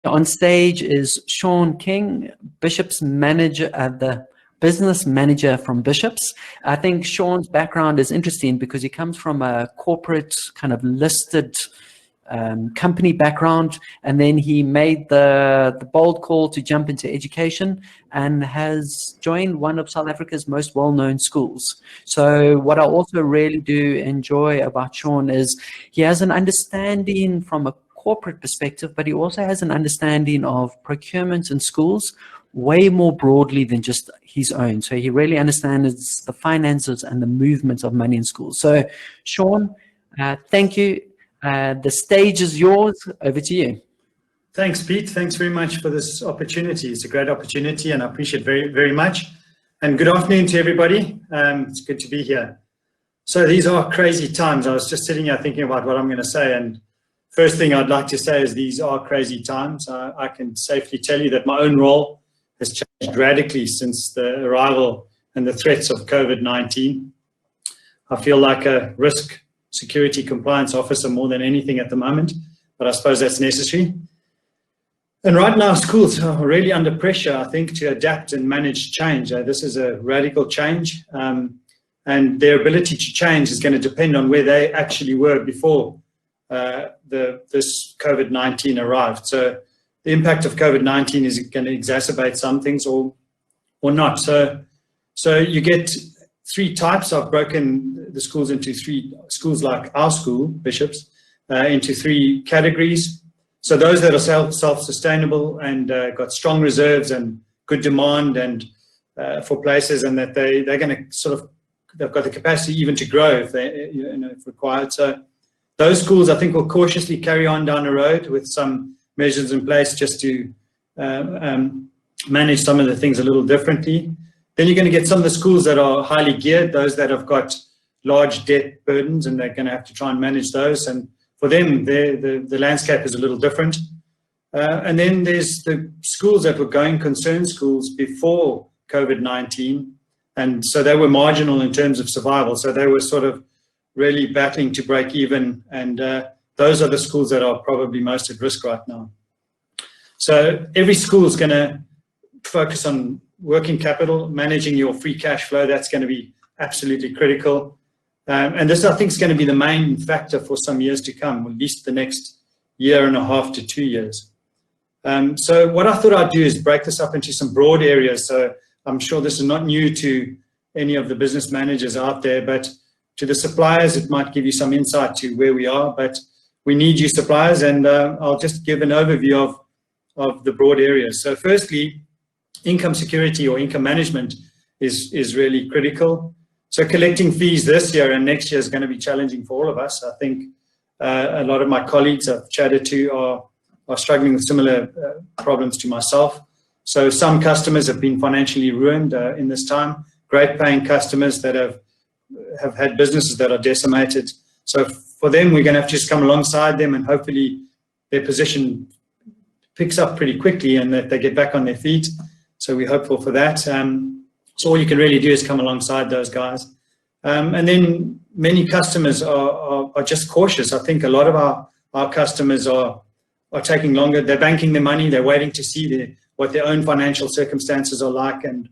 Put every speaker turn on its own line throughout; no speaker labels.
On stage is Sean King, Bishop's manager, the business manager from Bishop's. I think Sean's background is interesting because he comes from a corporate kind of listed company background, and then he made the bold call to jump into education and has joined one of South Africa's most well-known schools. So what I also really do enjoy about Sean is he has an understanding from a corporate perspective, but he also has an understanding of procurement in schools way more broadly than just his own. So he really understands the finances and the movement of money in schools. So Sean, thank you. The stage is yours. Over to you.
Thanks, Pete. Thanks very much for this opportunity. It's a great opportunity and I appreciate it very, very much. And good afternoon to everybody. It's good to be here. So these are crazy times. I was just sitting here thinking about what I'm going to say, and first thing I'd like to say is these are crazy times. I can safely tell you that my own role has changed radically since the arrival and the threats of COVID-19. I feel like a risk security compliance officer more than anything at the moment, but I suppose that's necessary. And right now, schools are really under pressure, I think, to adapt and manage change. This is a radical change, and their ability to change is going to depend on where they actually were before this COVID-19 arrived. So the impact of COVID-19 is going to exacerbate some things or not. So you get three types. I've broken the schools into three, schools like our school, Bishop's, into three categories. So those that are self-sustainable and got strong reserves and good demand and for places, and that they're going to sort of, they've got the capacity even to grow if they, if required. So those schools, I think, will cautiously carry on down the road with some measures in place just to manage some of the things a little differently. Then you're going to get some of the schools that are highly geared, those that have got large debt burdens, and they're going to have to try and manage those. And for them, the landscape is a little different. And then there's the schools that were going concern schools before COVID-19. And so they were marginal in terms of survival. So they were sort of really battling to break even. And those are the schools that are probably most at risk right now. So every school is going to focus on working capital, managing your free cash flow. That's going to be absolutely critical. And this, I think, is going to be the main factor for some years to come, at least the next year and a half to 2 years. So what I thought I'd do is break this up into some broad areas. So I'm sure this is not new to any of the business managers out there, but to the suppliers, it might give you some insight to where we are. But we need you suppliers, and I'll just give an overview of the broad areas. So firstly, income security or income management is really critical. So collecting fees this year and next year is going to be challenging for all of us. I think a lot of my colleagues I've chatted to are struggling with similar problems to myself. So some customers have been financially ruined in this time. Great paying customers that have had businesses that are decimated. So for them, we're going to have to just come alongside them, and hopefully their position picks up pretty quickly and that they get back on their feet. So we're hopeful for that. So all you can really do is come alongside those guys. And then many customers are just cautious. I think a lot of our customers are taking longer. They're banking their money. They're waiting to see what their own financial circumstances are like, and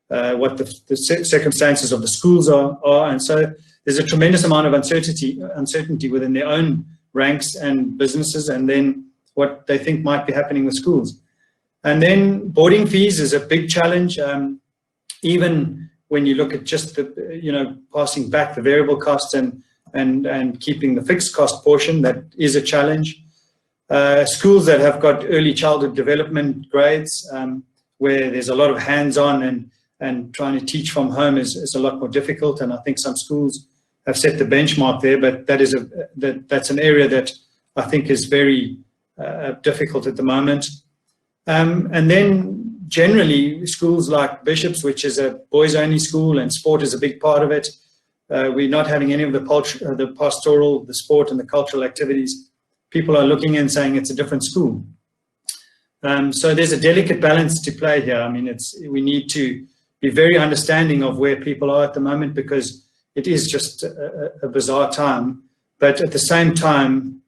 what the circumstances of the schools are. And so there's a tremendous amount of uncertainty within their own ranks and businesses, and then what they think might be happening with schools. And then boarding fees is a big challenge. Even when you look at just the, passing back the variable costs and keeping the fixed cost portion, that is a challenge. Schools that have got early childhood development grades, where there's a lot of hands-on and trying to teach from home is a lot more difficult. And I think some schools have set the benchmark there, but that's an area that I think is very difficult at the moment. And then generally schools like Bishop's, which is a boys-only school, and sport is a big part of it. We're not having any of the pastoral, the sport and the cultural activities. People are looking and saying it's a different school. So there's a delicate balance to play here. I mean, we need to be very understanding of where people are at the moment, because it is just a bizarre time. But at the same time,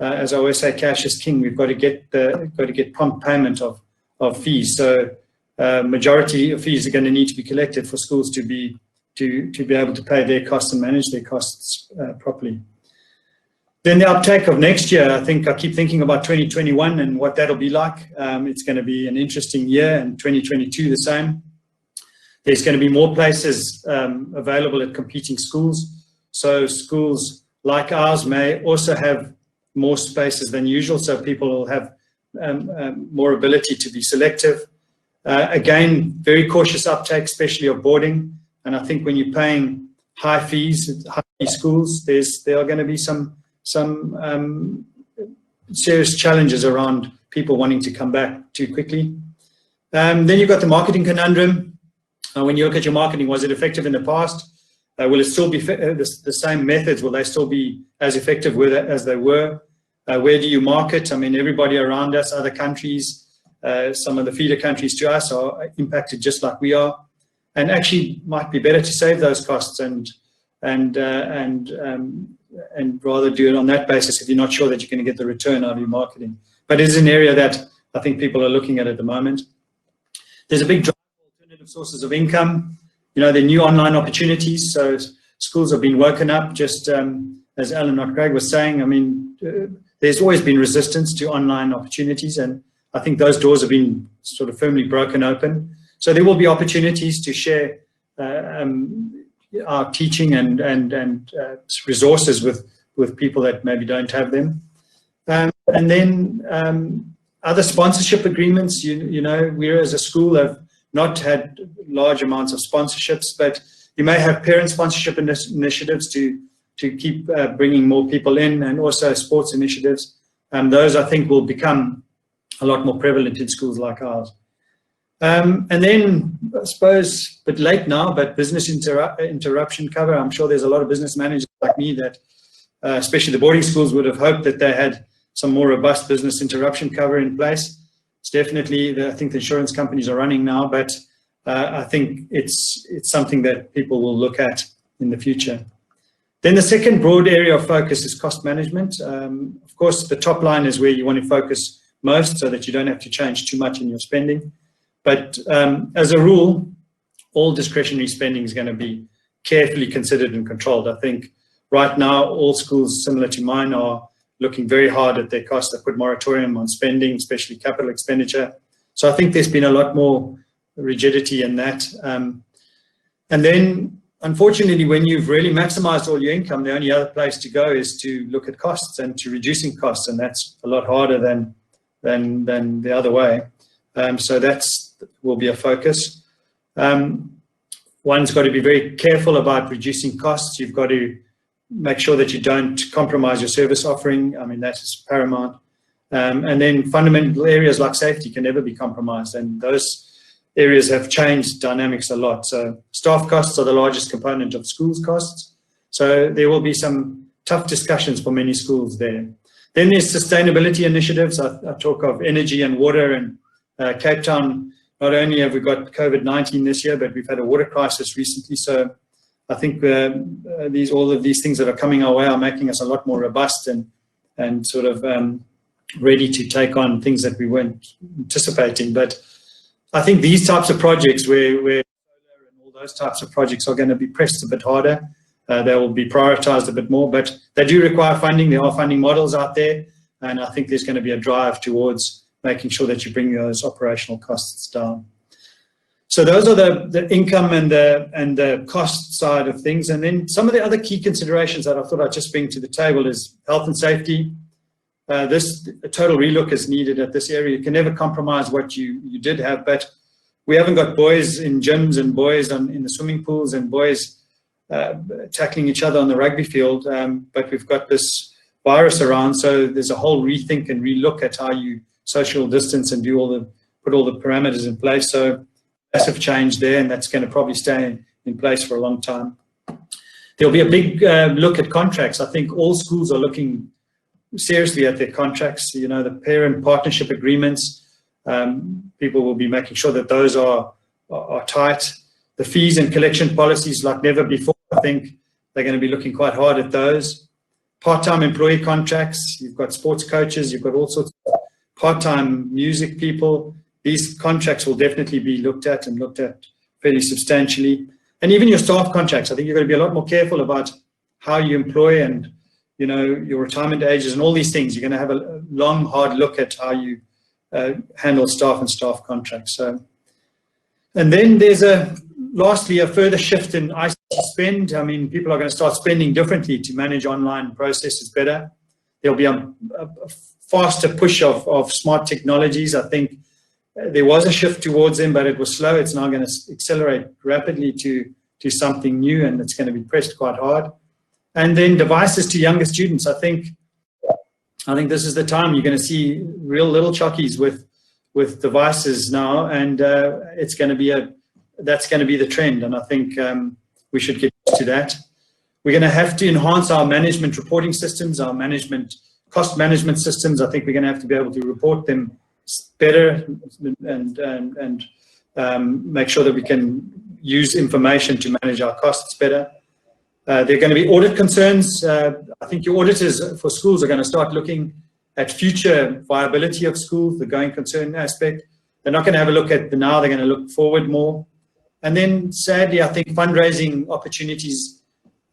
as I always say, cash is king. We've got to get prompt payment of fees. So majority of fees are going to need to be collected for schools to be able to pay their costs and manage their costs properly. Then the uptake of next year, I keep thinking about 2021 and what that'll be like. It's going to be an interesting year, and 2022 the same. There's going to be more places available at competing schools. So schools like ours may also have more spaces than usual, so people will have more ability to be selective. Again, very cautious uptake, especially of boarding. And I think when you're paying high fees at high fee schools, there are going to be some serious challenges around people wanting to come back too quickly. Then you've got the marketing conundrum. When you look at your marketing, was it effective in the past? Will it still be the same methods? Will they still be as effective as they were? Where do you market? I mean, everybody around us, other countries, some of the feeder countries to us are impacted just like we are, and actually might be better to save those costs and rather do it on that basis if you're not sure that you're going to get the return out of your marketing. But it is an area that I think people are looking at the moment. There's a big drive for alternative sources of income. You know, there are new online opportunities. So schools have been woken up, just as Alan, not Greg, was saying. I mean, there's always been resistance to online opportunities, and I think those doors have been sort of firmly broken open. So there will be opportunities to share our teaching and resources with people that maybe don't have them. And then other sponsorship agreements. You know, we as a school have not had large amounts of sponsorships, but you may have parent sponsorship initiatives to keep bringing more people in, and also sports initiatives. Those, I think, will become a lot more prevalent in schools like ours. And then, I suppose, a bit late now, but business interruption cover. I'm sure there's a lot of business managers like me that, especially the boarding schools, would have hoped that they had some more robust business interruption cover in place. It's definitely, I think the insurance companies are running now, but I think it's something that people will look at in the future. Then the second broad area of focus is cost management. Of course, the top line is where you want to focus most so that you don't have to change too much in your spending. But as a rule, all discretionary spending is going to be carefully considered and controlled. I think right now, all schools similar to mine are looking very hard at their costs. They put moratorium on spending, especially capital expenditure. So I think there's been a lot more rigidity in that. And then, unfortunately, when you've really maximized all your income, the only other place to go is to look at costs and to reducing costs, and that's a lot harder than the other way. So that's will be a focus. One's got to be very careful about reducing costs. You've got to make sure that you don't compromise your service offering. I mean, that is paramount. And then fundamental areas like safety can never be compromised, and those areas have changed dynamics a lot. So staff costs are the largest component of schools' costs. So there will be some tough discussions for many schools there. Then there's sustainability initiatives. I talk of energy and water, and Cape Town, not only have we got COVID-19 this year, but we've had a water crisis recently. So I think all of these things that are coming our way are making us a lot more robust and sort of ready to take on things that we weren't anticipating. But I think these types of projects where solar and all those types of projects are going to be pressed a bit harder. They will be prioritized a bit more, but they do require funding. There are funding models out there, and I think there's going to be a drive towards making sure that you bring those operational costs down. So those are the income and the cost side of things. And then some of the other key considerations that I thought I'd just bring to the table is health and safety. A total relook is needed at this area. You can never compromise what you did have, but we haven't got boys in gyms and boys in the swimming pools and boys tackling each other on the rugby field, but we've got this virus around, so there's a whole rethink and relook at how you social distance and put all the parameters in place. So massive change there, and that's going to probably stay in place for a long time. There'll be a big look at contracts. I think all schools are looking seriously at their contracts. You know, the parent partnership agreements, people will be making sure that those are tight. The fees and collection policies, like never before, I think they're going to be looking quite hard at those. part-time employee contracts, you've got sports coaches, you've got all sorts of part-time music people. These contracts will definitely be looked at and looked at fairly substantially. And even your staff contracts, I think you're going to be a lot more careful about how you employ and, you know, your retirement ages and all these things. You're going to have a long, hard look at how you handle staff and staff contracts. So, and then there's lastly, a further shift in ICT spend. I mean, people are going to start spending differently to manage online processes better. There'll be a faster push of smart technologies. I think there was a shift towards them, but it was slow. It's now going to accelerate rapidly to something new, and it's going to be pressed quite hard. And then devices to younger students. I think this is the time you're going to see real little chockies with devices now, and it's going to be that's going to be the trend. And I think we should get used to that. We're going to have to enhance our management reporting systems, our cost management systems. I think we're going to have to be able to report them better and make sure that we can use information to manage our costs better. There are going to be audit concerns. I think your auditors for schools are going to start looking at future viability of schools, the going concern aspect. They're not going to have a look at the now, they're going to look forward more. And then sadly, I think fundraising opportunities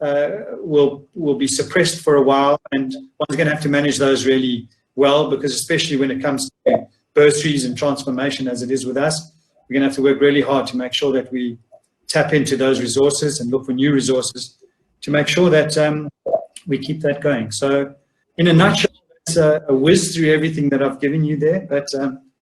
will be suppressed for a while, and one's going to have to manage those really well, because especially when it comes to bursaries and transformation as it is with us, we're going to have to work really hard to make sure that we tap into those resources and look for new resources to make sure that we keep that going. So in a nutshell, it's a whiz through everything that I've given you there, but